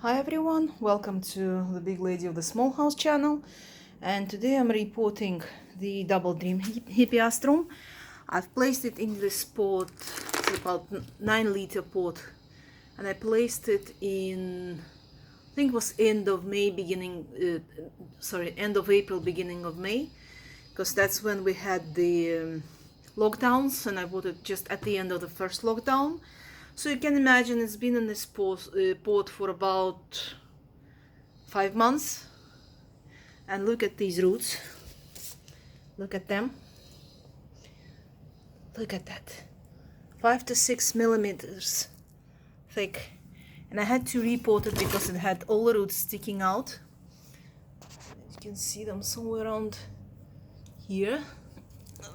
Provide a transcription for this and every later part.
Hi everyone, welcome to the Big Lady of the Small House channel, and today I'm repotting the Double Dream hippeastrum. I've placed it in this pot. It's about 9-liter pot, and I placed it in, I think it was end of April, beginning of May, because that's when we had the lockdowns, and I bought it just at the end of the first lockdown. So you can imagine it's been in this pot for about 5 months. And look at these roots. Look at them. Look at that. 5 to 6 millimeters thick. And I had to repot it because it had all the roots sticking out. You can see them somewhere around here.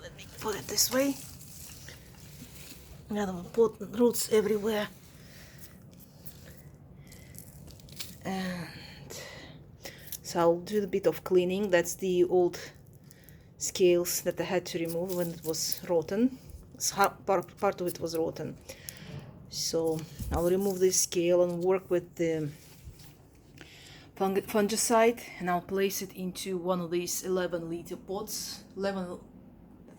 Let me put it this way. Yeah, there were roots everywhere. And so I'll do a bit of cleaning. That's the old scales that I had to remove when it was rotten. Part of it was rotten. So I'll remove this scale and work with the fungicide, and I'll place it into one of these 11-liter pots. 11,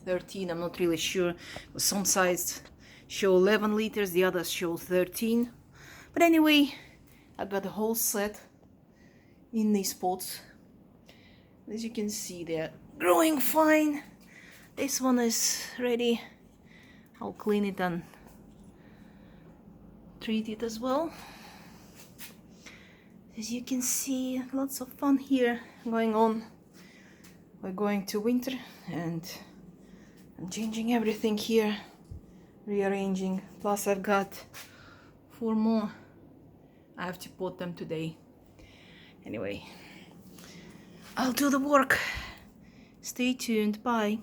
13, I'm not really sure. Some sides show 11 liters, the others show 13. But anyway, I've got the whole set in these pots. As you can see, they're growing fine. This one is ready. I'll clean it and treat it as well. As you can see, lots of fun here going on. We're going to winter, and I'm changing everything here, rearranging. Plus I've got 4 more. I have to pot them today. Anyway, I'll do the work. Stay tuned. Bye.